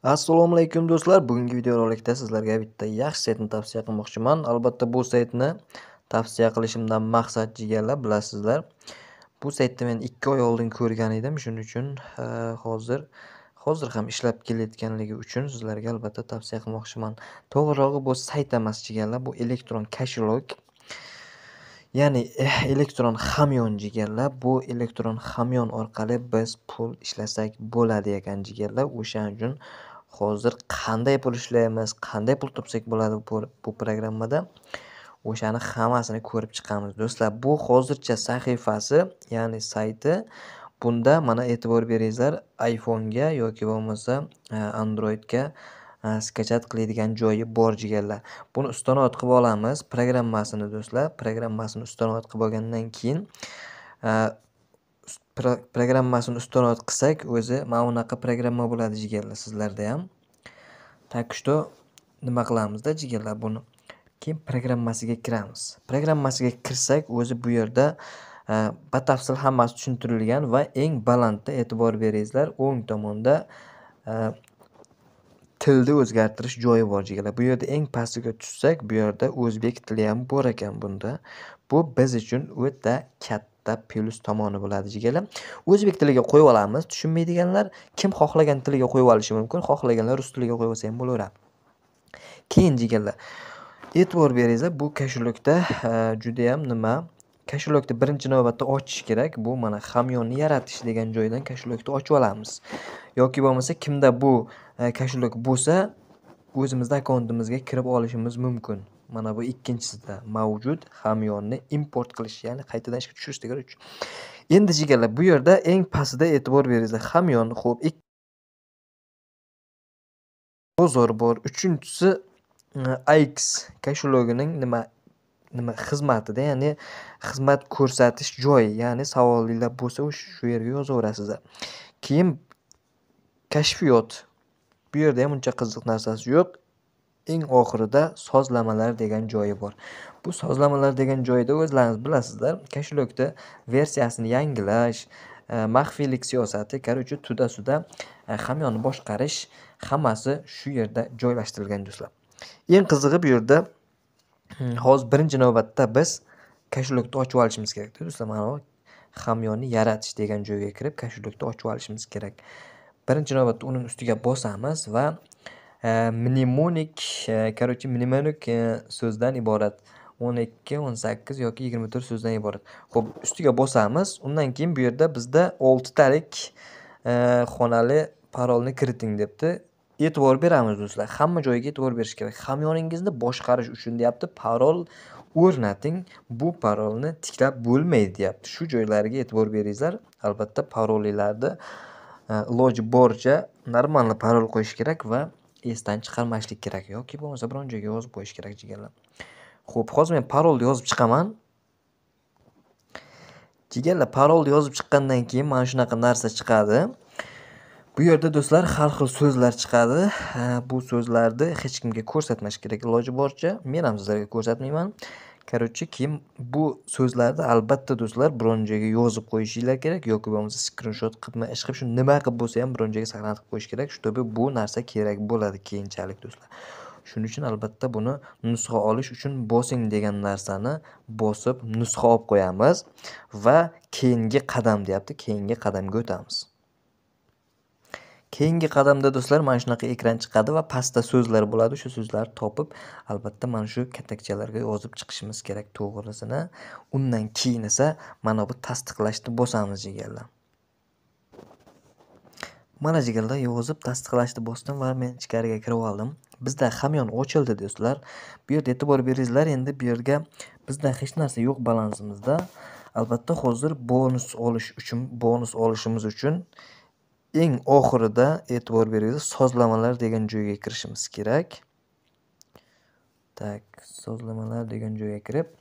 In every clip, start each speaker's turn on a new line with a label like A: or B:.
A: Assalomu alaykum do'stlar. Bugungi videorolikda sizlarga bitta yaxshi saytni tavsiya qilmoqchiman. Albatta bu saytni tavsiya qilishimdan maqsad jigarlar bilasizlar. Bu saytni men 2 oy oldin ko'rgan edim. Shuning uchun hozir ham ishlab kelayotganligi uchun sizlarga albatta tavsiya qilmoqchiman. To'g'rirog'i bu sayt emas jigarlar, bu elektron koshelok. Ya'ni elektron hamyon jigarlar. Bu elektron hamyon orqali biz pul ishlasak bo'ladi ekan jigarlar. O'shaning uchun hozir qanday pul ishlaymiz, qanday pul topsak bo'ladi bu programmada, o'shani hammasini ko'rib chiqamiz do'stlar. Bu hozircha sahifasi, ya'ni sayti. Bunda mana e'tibor beringizlar, iPhone'ga yoki bo'lmasa Android'ga skachat qiladigan joyi bor jigarlar. Buni ustanod qilib olamiz programmasini do'stlar. Programmasini ustanod qilib olgandan keyin programmasini ustanod qilsak, o'zi mana bunaqa programma bo'ladi jigarlar sizlarda ham. Tak что nima qilamizda jigarlar buni? Keyin programmasiga kiramiz. Programmasiga kirsak, o'zi bu yerda batafsil hammasi tushuntirilgan va eng balandda e'tibor beringizlar, o'ng tomonda tilni o'zgartirish joyi bor jigarlar. Bu yerda eng pastiga tushsak, bu yerda o'zbek tili ham bor ekan bunda. Bu biz uchun o'ta katta plus tomoni bo'ladi jigarlar. O'zbek tiliga qo'yib olamiz. Tushunmaydiganlar kim xohlagan tiliga qo'yib olishi mumkin, xohlaganlar rus tiliga qo'yib olsa ham bo'laveradi. Keyin jigarlar, e'tibor beringizlar, bu koshelokda juda ham nima? Koshelokni birinchi navbatda ochish kerak. Bu mana hamyonni yaratish degan joydan koshelokni ochib olamiz. Yoki bo'lmasa kimda bu koshelok bo'lsa, o'zimizning akkauntimizga kirib olishimiz mumkin. Mana bu ikkinchisida mavjud hamyonni import qilish, ya'ni qaytadan ishga tushirish degan uchun. Endi jigarlar, bu yerda eng pastida e'tibor beringizlar, hamyon, xo'p, bozor bor. Uchinchisi AX koshelogining nima xizmatida, ya'ni xizmat ko'rsatish joyi, ya'ni savolinglar bo'lsa shu yerga yozaverasizlar. Keyin kashfiyot. Bu yerda ham uncha qiziq narsasi yo'q. Eng oxirida sozlamalar degan joyi bor. Bu sozlamalar degan joyda o'zlaringiz bilasizlar, koshelokda versiyasini yangilash, maxfiylik siyosati, короче, tuda-suda hamyonni boshqarish hammasi shu yerda joylashtirilgan do'stlar. Eng qizig'i bu yerda hozir birinchi navbatda biz koshelokni ochib olishimiz kerak do'stlar. Mana bu hamyonni yaratish degan joyga kirib koshelokni ochib olishimiz kerak. Birinchi navbatda uning ustiga bosamiz va mnemonik, короче, mnemonik so'zdan iborat. 12, 18 yoki 24 so'zdan iborat. Xo'p, ustiga bosamiz. Undan keyin bu yerda bizda 6 talik xonali parolni kiriting debdi. E'tibor beramiz do'stlar. Hamma joyiga e'tibor berish kerak. Hamyoningizni boshqarish uchun deyapti, parol o'rnating. Bu parolni tiklab bo'lmaydi deyapti. Shu joylariga e'tibor beringizlar. Albatta parollarni iloji boricha normal parol qo'yish kerak va esdan chiqarmaslik kerak yoki bo'lmasa biron joyga yozib qo'yish kerak jigarlar. Xo'p, hozir men parolni yozib chiqaman. Jigarlar, parolni yozib chiqqandan keyin mana shunaqa narsa chiqadi. Bu yerda do'stlar har xil so'zlar chiqadi. Bu so'zlarni hech kimga ko'rsatmash kerak iloji boricha. Men ham sizlarga ko'rsatmayman. Короче, keyin bu so'zlarni albatta do'stlar biron joyga yozib qo'yishinglar kerak yoki bo'lmasa skrinshot qilib, ish qilib, shuni nima qilib bo'lsa ham biron joyga saqlanib qo'yish kerak. Shtobi bu narsa kerak bo'ladi keyinchalik do'stlar. Shuning uchun albatta buni nusxa olish uchun bosing degan narsani bosib nusxa olib qo'yamiz va keyingi qadam deyapti, keyingi qadamga o'tamiz. Keyingi qadamda do'stlar mana shunaqa ekran chiqadi va pastda so'zlar bo'ladi. Shu so'zlarni topib, albatta mana shu katakchalarga yozib chiqishimiz kerak to'g'risini. Undan keyin esa mana bu tasdiqlashni bosamiz jigarlar. Mana jigarlar, yozib tasdiqlashni bosdim va men ichkariga kirib oldim. Bizda hamyon ochildi do'stlar. Bu yerda e'tibor beringizlar, endi bu yerga bizda hech narsa yo'q balansimizda. Albatta hozir bonus olishimiz uchun eng oxirida e'tibor beringizlar, sozlamalar degan joyga kirishimiz kerak. Tak, sozlamalar degan joyga kirib,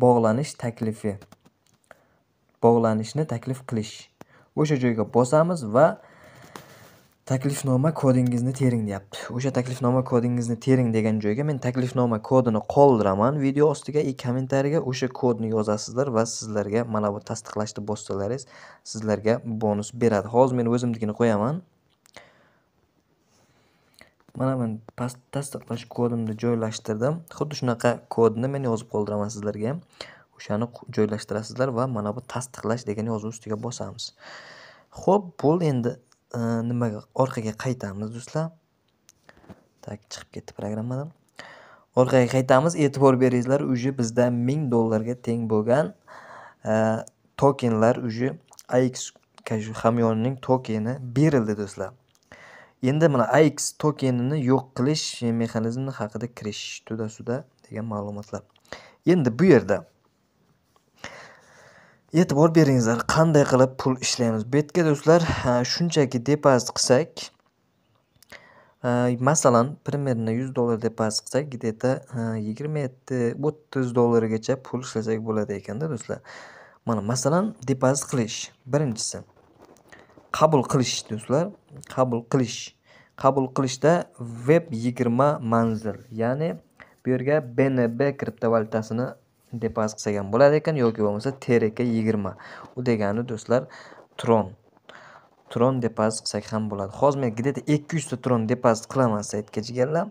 A: bog'lanish taklifi. Bog'lanishni taklif qilish. O'sha joyga bosamiz va taklifnoma kodingizni tering deyapti. O'sha taklifnoma kodingizni tering degan joyga men taklifnoma kodini qoldiraman video ostiga, kommentariyaga o'sha kodni yozasizlar va sizlarga mana bu tasdiqlashni bossalaringiz sizlarga bonus beradi. Hozir men o'zimnikini qo'yaman. Mana men tasdiqlash kodimni joylashtirdim. Xuddi shunaqa kodni men yozib qoldiraman sizlarga ham. O'shani joylashtirasizlar va mana bu tasdiqlash degan yozuv ustiga bosamiz. Xo'p, bo'ldi, endi nimaga orqaga qaytamiz do'stlar. Tak, chiqib ketdi programmadan. Orqaga qaytamiz. E'tibor beringizlar, uje bizda $1000 teng bo'lgan tokenlar uje AX hamyonining tokeni berildi do'stlar. Endi mana AX tokenini yo'q qilish mexanizmi haqida kirish to'da degan ma'lumotlar. Endi bu yerda e'tibor beringizlar, qanday qilib pul ishlaymiz. Bu yerga do'stlar shunchaki depozit qilsak, masalan, примерно $100 depozit qilsak, где-то 27-30 dollargacha pul ishlasak bo'ladi ekanda do'stlar. Mana masalan, depozit qilish. Birinchisi qabul qilish do'stlar. Qabul qilishda Web20 manzil, ya'ni bu yerga BNB kriptovalyutasini depozit qilsak ham bo'ladi ekan, yoki bo'lmasa TRK20. U degani do'stlar Tron depozit qilsak ham bo'ladi. Hozir men где-то 200 ta Tron depozit qilaman saytga jigarlar.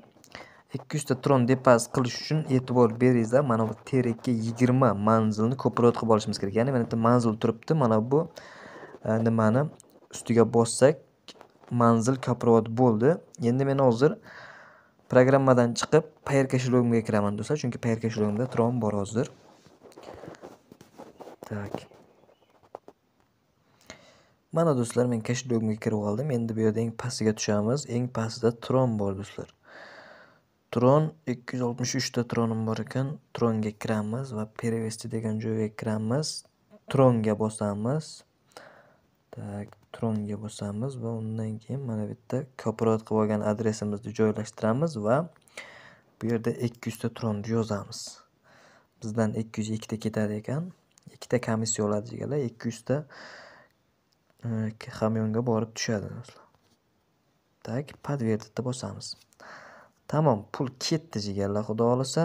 A: 200 ta Tron depozit qilish uchun e'tibor beringizlar, mana bu TRK20 manzilni ko'proq qilib olishimiz kerak. Ya'ni mana bu manzil turibdi, mana bu nimani ustiga bossak manzil ko'proq bo'ldi. Endi men hozir programmadan chiqib Payer kошелегimga kiraman do'stlar, chunki Payer kошелегimda Tron bor hozir. Tak. Mana do'stlar, men kошелегimga kirib oldim. Endi bu yerda eng pastiga tushamiz. Eng pastida Tron bor do'stlar. Tron 263 ta Tronim bor ekan. Tronga kiramiz va перевести degan joyga kiramiz. Tronga bosamiz. Tak, Tronga bosamiz va undan keyin mana bu yerda ko'proq qilib olgan adresimizni joylashtiramiz va bu yerda 200 ta Tron yozamiz. Bizdan 202 ta ketadi ekan. 2 ta komissiya oladi deganlar, 200 ta hamyonga borib tushadi do'stlar. Tak, подтвердить bosamiz. Tamam, pul ketdi jigarlar, xudo xolasa.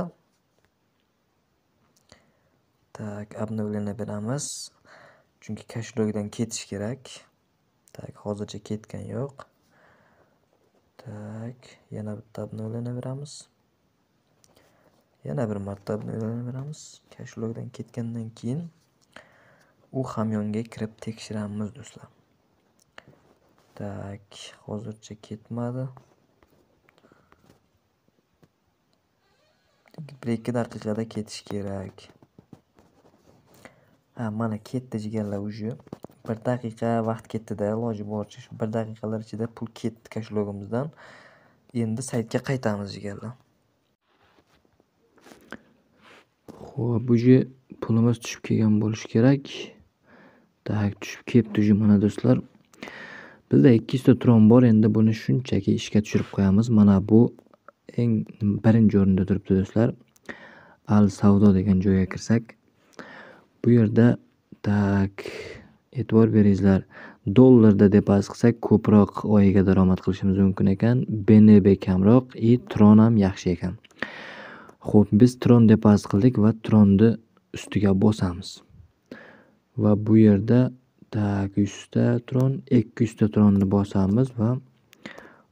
A: Tak, обновление beramiz. Chunki kошелегdan ketish kerak. Tak, hozircha ketgan yo'q. Tak, yana bitta обновление beramiz. Yana bir marta obnovlение beramiz. Kошелегdan ketgandan keyin u hamyonga kirib tekshiramiz do'stlar. Tak, hozircha ketmadi. 1-2 daqiqada ketish kerak. Mana ketdi jigarlar uje. 1 daqiqa vaqt ketdi-da, iloji boricha 1 daqiqalar ichida pul ketdi kошелегimizdan. Endi saytga qaytamiz jigarlar. Xo'p, uje pulimiz tushib kelgan bo'lishi kerak. Tak, tushib ketdi uje mana do'stlar. Bizda 200 ta Tron bor, endi buni shunchaki ishga tushirib qo'yamiz. Mana bu eng birinchi o'rinda turibdi do'stlar. Al savdo degan joyga kirsak, bu yerda tak, e'tibor beringizlar, dollarda depozit qilsak ko'proq oyiga daromad qilishimiz mumkin ekan. BNB kamroq, Tron ham yaxshi ekan. Xo'p, biz Tron depozit qildik va Tronni ustiga bosamiz. Va bu yerda tak 100 ta Tron, 200 ta Tronni bosamiz va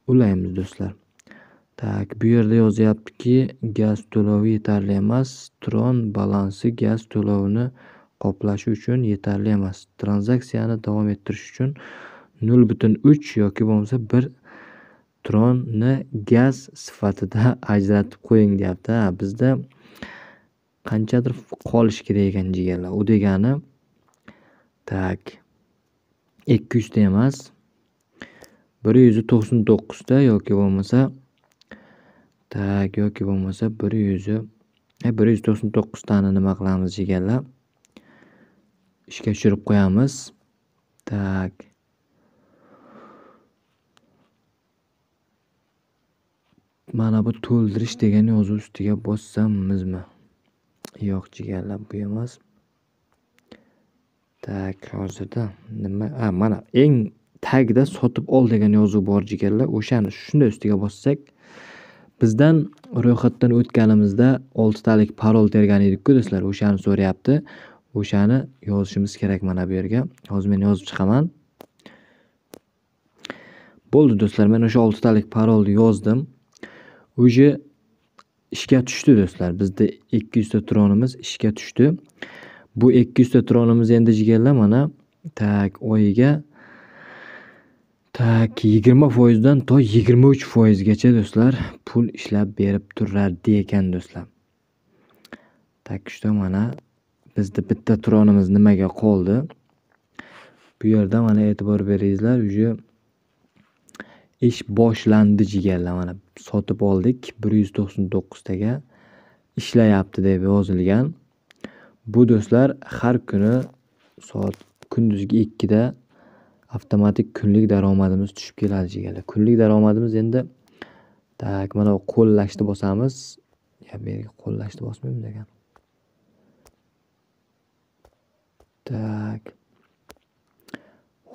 A: ulaymiz do'stlar. Tak, bu yerda yozyaptiki, gaz to'lovi yetarli emas. Tron balansi gaz to'lovini qoplashi uchun yetarli emas. Tranzaksiyani davom ettirish uchun 0.3 yoki bo'lmasa 1 Tronni gaz sifatida ajratib qo'ying deyapti. Bizda qanchadir qolish kerak ekan jigarlar. U degani tak 200 ta emas, 199 ta yoki bo'lmasa tak, yoki bo'lmasa 199 tani nima qilamiz jigarlar? Ishga tushirib qo'yamiz. Tak. Mana bu to'ldirish degan yozuv ustiga bossamizmi? Yo'q jigarlar, bu emas. Tak, hozirda nima? Mana eng tagida sotib ol degan yozuv bor jigarlar. O'shani shunday ustiga bossak, bizdan ro'yxatdan o'tganimizda 6 talik parol tergan edik-ku do'stlar. O'shani so'rayapti. O'shani yozishimiz kerak mana bu yerga. Hozir men yozib chiqaman. Bo'ldi do'stlar, men o'sha 6 talik parolni yozdim.
B: Уже ishga tushdi do'stlar. Bizda 200 ta tronimiz ishga tushdi. Bu 200 ta tronimiz endi jigarlar mana oyiga 20% dan to 23% gacha do'stlar pul ishlab berib turardi ekan do'stlar. Что mana bizda bitta tronimiz nimaga qoldi? Bu yerda mana e'tibor beringizlar, уже ish boshlandi jigarlar. Mana sotib oldik 199 taga ishlayapti deb yozilgan. Bu do'stlar har kuni soat kunduzgi 2 da avtomatik kunlik daromadimiz tushib keladi jigarlar. Kunlik daromadimiz endi mana qo'llashni bosamiz. Bu yerga qo'llashni bosmaymiz ekan.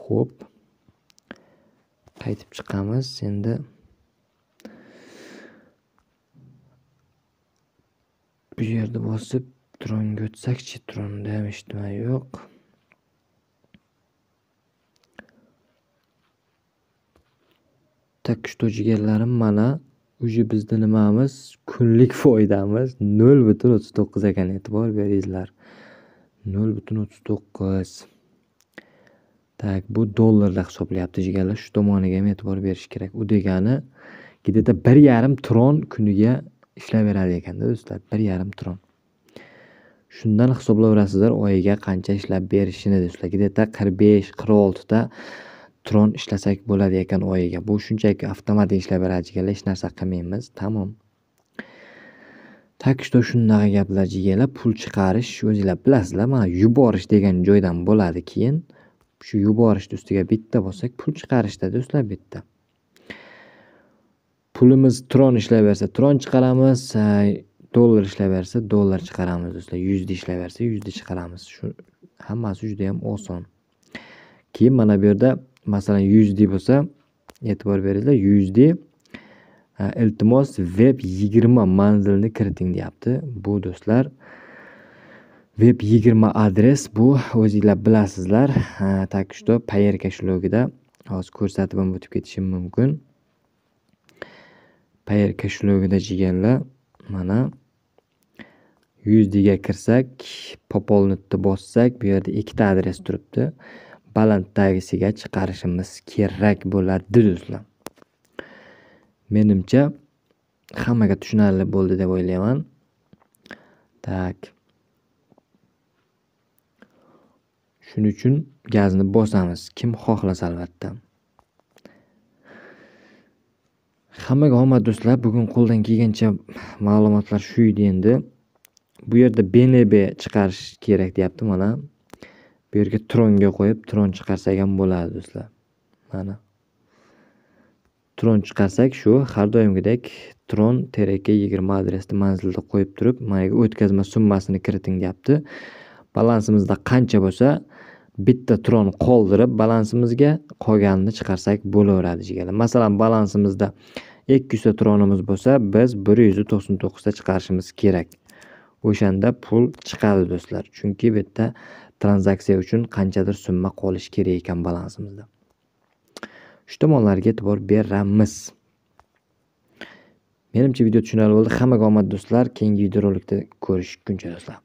B: Xo'p. Qaytib chiqamiz. Endi bu yerda bosib tronga o'tsakchi, tronda ham hech nima yo'q. Что jigarlarim mana уже bizda nimamiz? Kunlik foydamiz 0.39 ekan, e'tibor beringizlar. 0.39. Bu dollarda hisoblayapti jigarlar. Shu tomoniga ham e'tibor berish kerak. U degani где-то 1,5 tron kuniga ishlayveradi ekanda do'stlar. 1,5 tron. Shundan hisoblayverasizlar oyiga qancha ishlab berishini do'stlar. Где-то 45-46 ta tron ishlasak bo'ladi ekan oyiga. Bu shunchaki avtomatik ishlab beradi jigarlar, hech narsa qilmaymiz. Tamom. Что shunaqa gaplar jigarlar, pul chiqarish o'zingizlar bilasizlar. Mana yuborish degan joydan bo'ladi keyin. Shu yuborish ustiga bitta bossak pul chiqarishda do'stlar bitta. Pulimiz tron ishlayversa tron chiqaramiz, dollar ishlayversa dollar chiqaramiz do'stlar. USD ishlayversa USD chiqaramiz. Shu hammasi juda ham oson. Keyin mana bu yerda masalan USD bo'lsa, e'tibor beringizlar, USD iltimos web 20 manzilni kiriting deyapti. Bu do'stlar web 20 adres, bu o'zingizlar bilasizlar. Что Payer kashlogida hozir ko'rsatib ham o'tib ketishim mumkin. Payer kashlogida jigarlar mana USD ga kirsak, poполнitni bossak, bu yerda ikkita adres turibdi. Baland tagisiga chiqarishimiz kerak bo'ladi do'stlar. Menimcha hammaga tushunarli bo'ldi deb o'ylayman. Shuning uchun gazni bosamiz, kim xohlasa albatta. Hammaga omad do'stlar. Bugun qo'ldan kelgancha ma'lumotlar shu edi endi. Bu yerda BNB chiqarish kerak deyapti mana. Bu yerga tronga qo'yib, tron chiqarsak ham bo'ladi do'stlar. Mana. Tron chiqarsak shu har doimgidek tron TRK20 adresni manzilda qo'yib turib, mana o'tkazma summasini kiriting deyapti. Balansimizda qancha bo'lsa, bitta tron qoldirib balansimizga qolganini chiqarsak bo'laveradi jigarlar. Masalan, balansimizda 200 ta tronimiz bo'lsa, biz 199 ta chiqarishimiz kerak. O'shanda pul chiqadi do'stlar. Chunki bitta tranzaksiya uchun qanchadir summa qolish kerak ekan balansimizda. Shu tomonlarga e'tibor beramiz. Menimcha video tushunarli bo'ldi. Hammaga omad do'stlar. Keyingi videorolikda ko'rishguncha do'stlar.